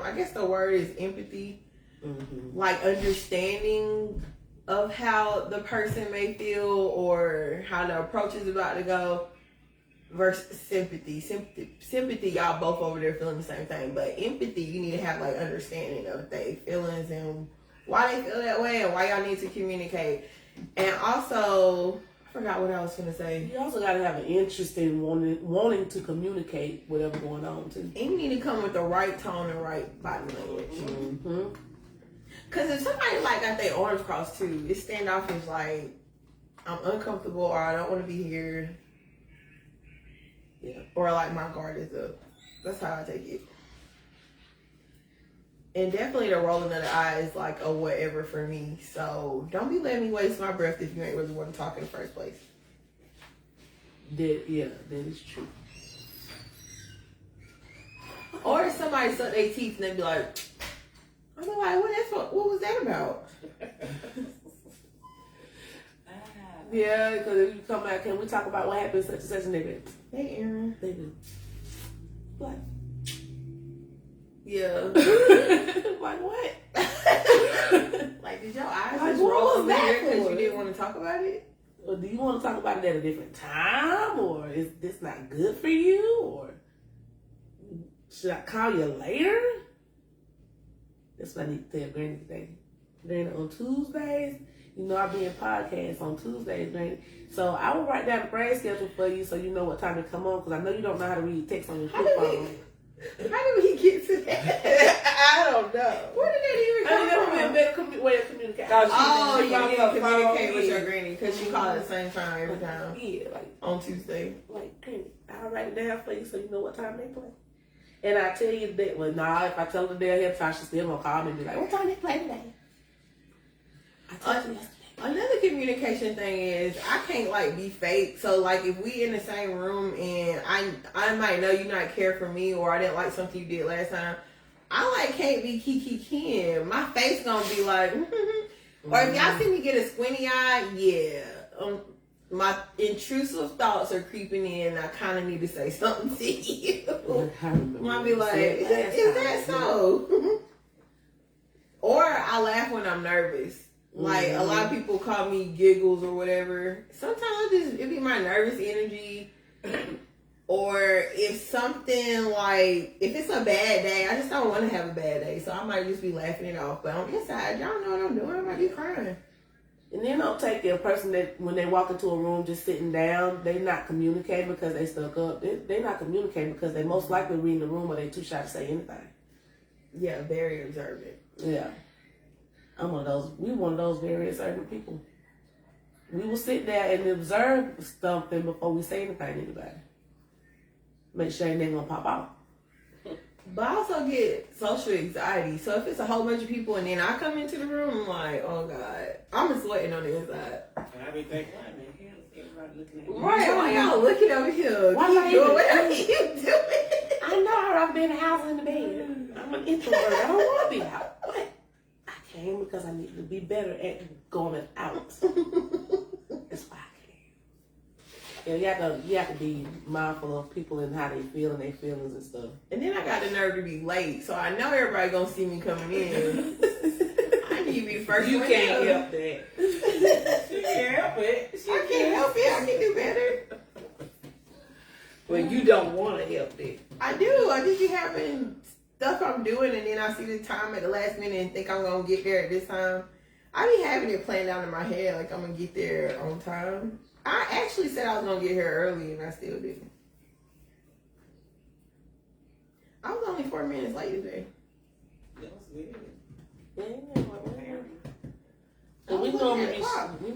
I guess the word is empathy, Mm-hmm. like understanding of how the person may feel or how the approach is about to go versus sympathy. Sympathy, y'all both over there feeling the same thing, but empathy, you need to have like understanding of their feelings and why they feel that way and why y'all need to communicate. And also, I forgot what I was going to say. You also got to have an interest in wanting to communicate whatever going on too. And you need to come with the right tone and right body language. Mm-hmm. Because if somebody like got their arms crossed too, it's standoffish like, I'm uncomfortable or I don't want to be here. Yeah. Or like my guard is up. That's how I take it. And definitely the rolling of the eyes like a whatever for me. So don't be letting me waste my breath if you ain't really want to talk in the first place. That is true. Or if somebody suck their teeth and they be like, I'm like, what was that about? Yeah, because if you come back, can we talk about what happened such and such and they Hey, Aaron. They do. Like, Yeah. like what? Like, did your eyes Like, just what roll was over that there because for? you didn't want to talk about it? Or do you want to talk about it at a different time? Or is this not good for you? Or should I call you later? That's what I need to tell Granny today. Granny, on Tuesdays, you know I be in podcasts on Tuesdays, Granny. So I will write down the brain schedule for you so you know what time to come on, because I know you don't know how to read text on your How flip did phone. we get to that? I don't know. Where did that even I come mean, that would be a from? better way of communicating. Oh, She you on didn't her communicate phone, with your yeah. granny because she called at the same time every time Yeah, like, on Tuesday. Granny, I'll write it down for you so you know what time they play. And I tell you that, well, nah, if I tell her the day ahead of time, she's still gonna call me and be like, what time they play today? I told you yesterday. Another communication thing is I can't like be fake. So like if we in the same room and I might know you not care for me or I didn't like something you did last time, I like can't be kiki kin. My face gonna be like, or if y'all see me get a squinty eye, yeah. My intrusive thoughts are creeping in. I kind of need to say something to you. Might be like, is that so? Or I laugh when I'm nervous. Like a lot of people call me giggles or whatever. Sometimes it be my nervous energy. Or if something like, if it's a bad day, I just don't want to have a bad day. So I might just be laughing it off. But on the inside, y'all know what I'm doing. I might be crying. And then don't take it a person that when they walk into a room just sitting down, they not communicating because they stuck up. They not communicating because they most likely reading the room or they too shy to say anything. Yeah, very observant. Yeah. I'm one of those. We one of those very observant people. We will sit there and observe something before we say anything to anybody. Make sure they ain't gonna pop out. But I also get social anxiety. So if it's a whole bunch of people and then I come into the room, I'm like, oh God, I'm sweating on the inside. And I be thinking, why the hell is everybody looking at me? Right, why y'all looking over here? Why Keep y'all doing even- whatever you doing. I know I've been housed in the bed. I'm an introvert. I don't want to be out. But I came because I need to be better at going out. That's why I came. Yeah, you have to be mindful of people and how they feel and their feelings and stuff. And then I got the nerve to be late, so I know everybody gonna see me coming in. I need to be the first You one can't up. help that. She can't help it. I can't help it. I can do better. But you don't want to help that. I do. I just be having stuff I'm doing, and then I see the time at the last minute and think I'm gonna get there at this time. I be having it planned out in my head, like I'm gonna get there on time. I actually said I was gonna get here early, and I still didn't. I was only 4 minutes late today. That was weird. And we I was looking at normally the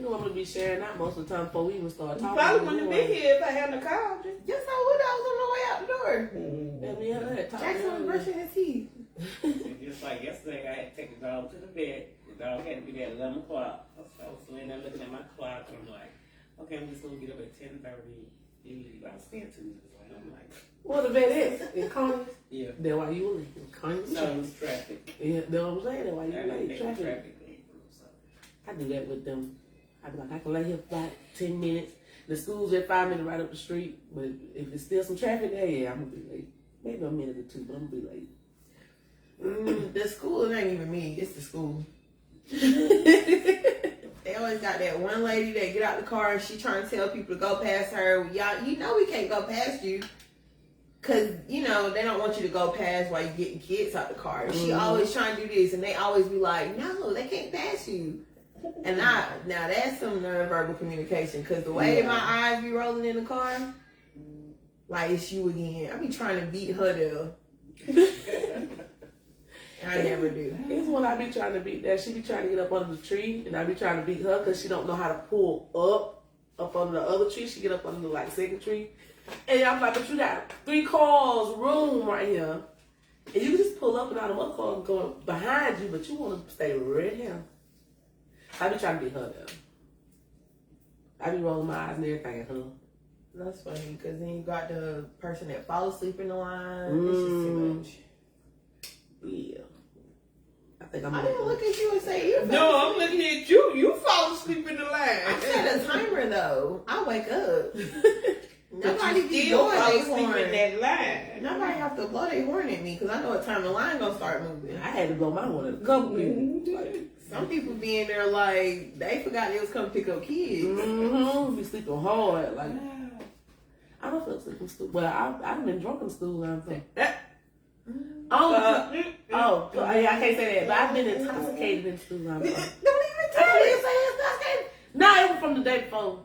clock. be sharing out most of the time before we even start You talking. probably wouldn't have been here if I hadn't called you. Yes, I would. I was on my way out the door. And we had talked Jackson was brushing his teeth. And just like yesterday, I had to take the dog to the bed. The dog had to be there at 11 o'clock. So I was laying there looking at my clock, and I'm like, okay, I'm just going to get up at 10:30. I was staying Tuesdays. And I'm like, Well, the vet is in Congress. yeah. Then why you were late? Congress. No, it was traffic. Yeah, that's what I'm saying. That's why I you didn't late. think Traffic. traffic came through, so. I do that with them. I be like, I can lay here for about 10 minutes. The school's at 5 minutes right up the street. But if there's still some traffic there, yeah, I'm gonna be late. Maybe a minute or two, but I'm gonna be late. The school, it ain't even me. It's the school. They always got that one lady that get out the car and she trying to tell people to go past her. Y'all, you know we can't go past you. Cause, you know, they don't want you to go past while you getting kids out the car. And she always trying to do this and they always be like, no, they can't pass you. And now that's some nonverbal communication. Cause the way my eyes be rolling in the car, like it's you again. I be trying to beat her there. I never do. It's when I be trying to beat that. She be trying to get up under the tree, and I be trying to beat her because she don't know how to pull up under the other tree. She get up under the like second tree, and I'm like, but you got 3 cars room right here, and you can just pull up and out of one car going behind you, but you want to stay right here. I be trying to beat her there. I be rolling my eyes and everything at her. That's funny, because then you got the person that fall asleep in the line. It's just too much. Yeah. I think I'm I gonna didn't look at you and say you. No, I'm looking at you. You fall asleep in the I line. set a timer though. I wake up. But Nobody you be still blowing fall their asleep in horn. that line. Nobody have to blow their horn at me because I know what time the line gonna start moving. I had to blow my horn at a couple people. Like, Some people be in there like they forgot they was coming to pick up kids. be sleeping hard. Like, I don't feel sleeping school. Well, I've been drunk in school. I'm saying. I can't say that, but I've been intoxicated in school. Don't even tell me it's intoxicated. No, it was from the day before.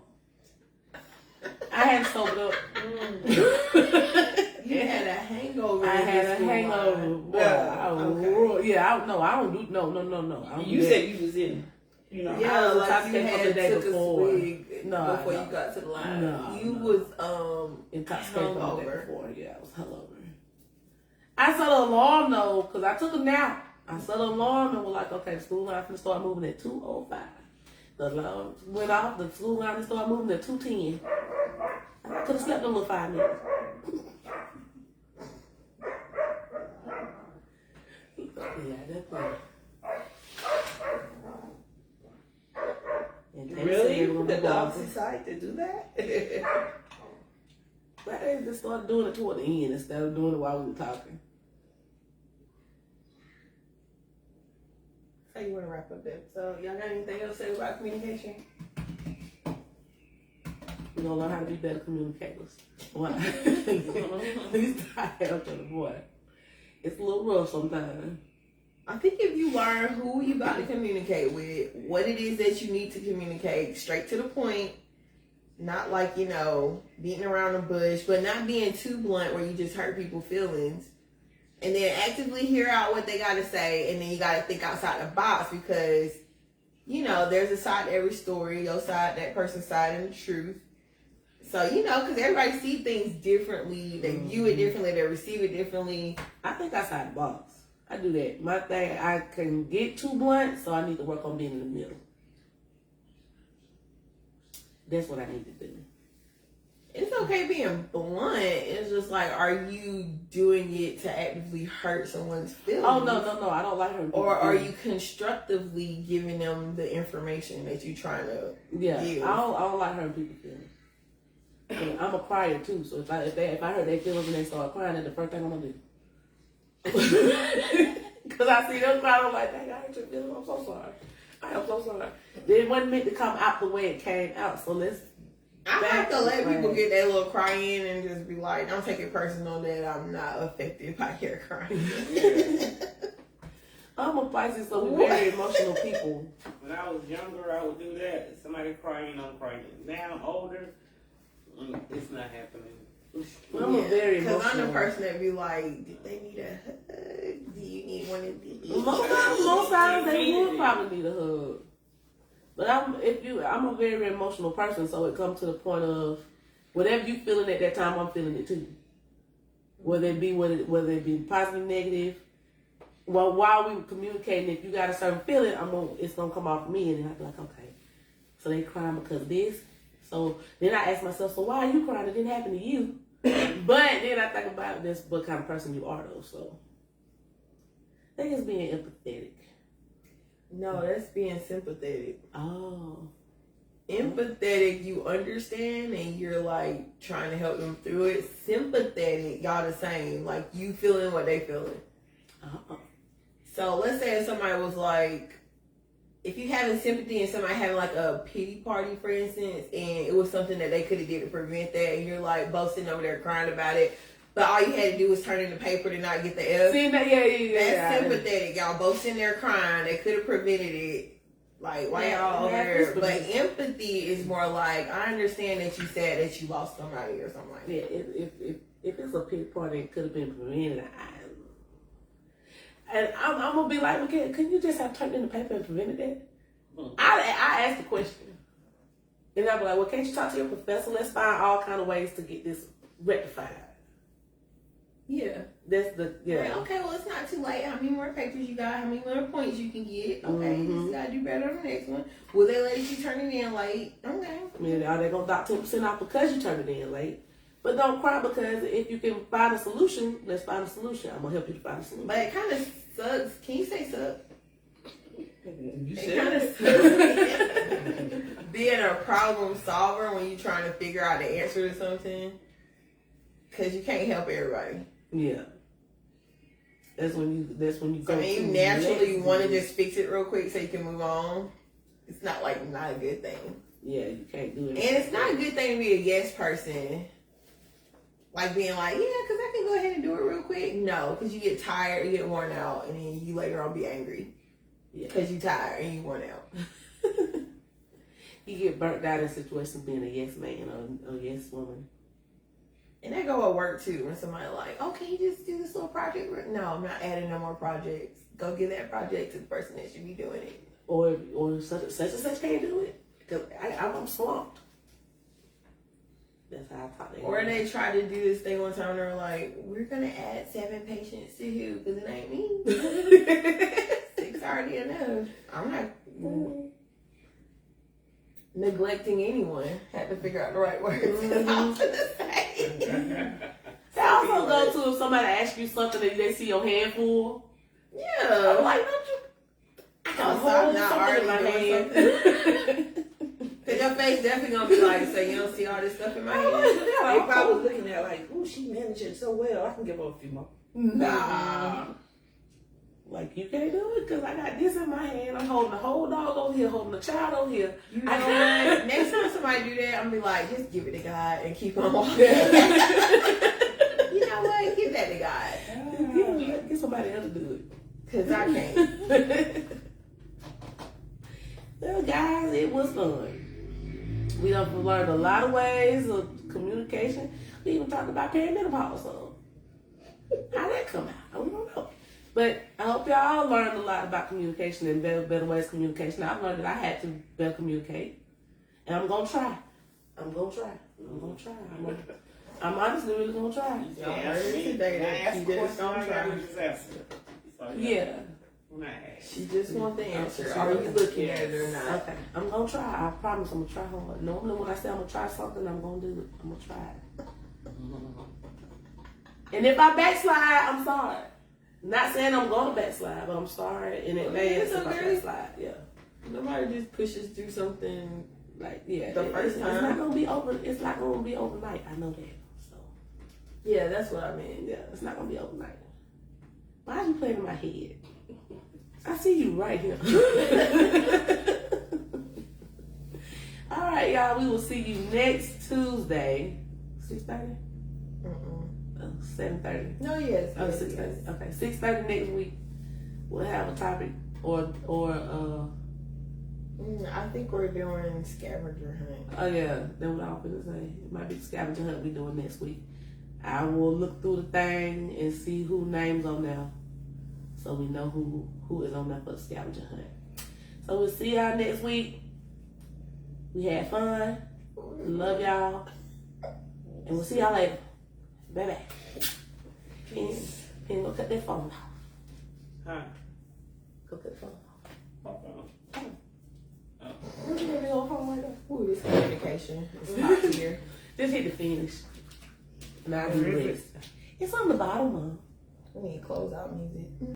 I had sobered up. You had a hangover. I had a hangover. Boy, I don't do no. I don't You do that. said you was in, you know. Yeah, I was like you intoxicated from the had day took before. a swig No, before no. you got to the line. No, You no. was Intoxicated from the day hungover. before. Yeah, I was hungover. I set an alarm though, because I took a nap. I set an alarm and was like, okay, the school line finna start moving at 2:05. The alarm went off, the school line started moving at 2:10. I could have slept a little 5 minutes. Yeah, that's right. And they said Really? they were The gonna dogs go. decide to do that? But they just started doing it toward the end instead of doing it while we were talking. So you want to wrap up the episode? Y'all got anything else to say about communication? We're gonna learn how to be better communicators. Why? At least I have to the boy. It's a little rough sometimes. I think if you learn who you about to communicate with, what it is that you need to communicate, straight to the point, not like, you know, beating around the bush, but not being too blunt where you just hurt people's feelings. And then actively hear out what they got to say, and then you got to think outside the box because, you know, there's a side to every story, your side, that person's side, and the truth. So, you know, because everybody see things differently, they view it differently, they receive it differently. I think outside the box. I do that. My thing, I can get too blunt, so I need to work on being in the middle. That's what I need to do. It's okay being blunt. It's just like, are you doing it to actively hurt someone's feelings? Oh, no. I don't like her. Or are you constructively giving them the information that you're trying to give? I don't like hurting people's feelings. And I'm a crier too, so if I hurt their feelings and they start crying, that's the first thing I'm gonna do. Because I see them crying, I'm like, dang, I hurt your feelings. I'm so sorry. I am so sorry. It wasn't meant to come out the way it came out, so let's. I have to let people get that little cry in and just be like, don't take it personal that I'm not affected by your crying. I'm a Pisces, so we're very emotional people. When I was younger, I would do that. If somebody crying, I'm crying. Now I'm older, it's not happening. I'm a very emotional. Because I'm the person that be like, do they need a hug? Do you need one of these? Most times they would probably need a hug. But I'm a very emotional person, so it comes to the point of whatever you feeling at that time, I'm feeling it too. Whether it be positive, negative. Well, while we were communicating, if you got a certain feeling, it's gonna come off me, and then I'll be like, okay. So they crying because of this. So then I ask myself, so why are you crying? It didn't happen to you. But then I think about this, what kind of person you are, though. So I think it's being empathetic. No, that's being sympathetic. Oh. Empathetic, you understand and you're like trying to help them through it. Sympathetic, y'all the same. Like you feeling what they feeling. So let's say if somebody was like, if you having sympathy and somebody having like a pity party, for instance, and it was something that they could have did to prevent that, and you're like both sitting over there crying about it, but all you had to do was turn in the paper to not get the F. See, That's sympathetic. Y'all both sitting there crying. They could have prevented it. Like, why y'all over there? But empathy is more like, I understand that you said that you lost somebody or something like that. Yeah, if it's a pity party, it could have been prevented. And I'm gonna be like, okay, couldn't you just have turned in the paper and prevented that? I asked the question, and I'll be like, well, can't you talk to your professor? Let's find all kind of ways to get this rectified. Yeah. That's the Like, okay, well, it's not too late. How many more papers you got? How many more points you can get? Okay, you just gotta do better on the next one. Will they let you turn it in late? Okay. I mean, are they gonna dock 10% off because you turned it in late? But don't cry, because if you can find a solution, let's find a solution. I'm gonna help you to find a solution. But it kind of sucks. Can you say suck? You It kind of sucks being a problem solver when you're trying to figure out the answer to something, because you can't help everybody. Yeah. That's when you go. I mean, you naturally want to just fix it real quick so you can move on. It's not a good thing. Yeah, you can't do it. And it's not a good thing to be a yes person. Like being like, yeah, because I can go ahead and do it real quick. No, because you get tired, you get worn out, and then you later on be angry. Yeah. Because you tired and you worn out. You get burnt out in situations being a yes man or a yes woman. And that go at work too. When somebody like, oh, can you just do this little project? No, I'm not adding no more projects. Go give that project to the person that should be doing it. Or such and such can't do it because I'm swamped. That's how I thought they. Or they tried to do this thing one time. They're like, we're gonna add 7 patients to you because it ain't me. 6 already enough. I'm not neglecting anyone. Had to figure out the right words. I was gonna say. That also go to if somebody asks you something and they see your hand full. Yeah. I'm like, don't you? I got a I'm whole not something in my already hand. Cause your face definitely gonna be like, so you don't see all this stuff in my hand. They probably looking at like, oh, she managing so well. I can give her a few more. Nah. Like, you can't do it because I got this in my hand. I'm holding the whole dog over here, holding the child over here. You know what? Next time somebody do that, I'm gonna be like, just give it to God and keep on walking. You know what? Give that to God. Get somebody else to do it. Cause I can't. Well, guys, it was fun. We done learned a lot of ways of communication. We even talked about perimenopause. So how that come out? I don't know. But I hope y'all learned a lot about communication and better ways of communication. I've learned that I had to better communicate. And I'm gonna try. I'm honestly really gonna try. Y'all heard it today that she just gonna try. Yeah. She just want the answer. Are you looking at it or not? Okay. I'm gonna try. I promise I'm gonna try hard. Normally when I say I'm gonna try something, I'm gonna do it. I'm gonna try it. And if I backslide, I'm sorry. Not saying I'm gonna backslide, but I'm sorry in advance if I backslide. Yeah. Nobody just pushes through something. Like, yeah. The first It's time. not gonna be over. It's not gonna be overnight. I know that. So Yeah, that's what I mean. yeah, it's not gonna be overnight. Why are you playing in my head? I see you right here. All right, y'all. We will see you next Tuesday. 6:30. 7:30. No, yes. Oh, 6:30. Okay, 6:30 next week. We'll have a topic or I think we're doing scavenger hunt. oh yeah, that's what I was gonna say. It might be the scavenger hunt we doing next week. I will look through the thing and see who names on there, so we know who is on there for the scavenger hunt. So we'll see y'all next week. We had fun. Love y'all, and we'll see y'all later. Bye bye. Can go cut that phone off. Huh? Go cut the phone off. Oh. Look at that big old phone right there. Ooh, this communication is top tier. Just hit the finish. And I'll do the rest. It's on the bottom, Mom. We need close out music.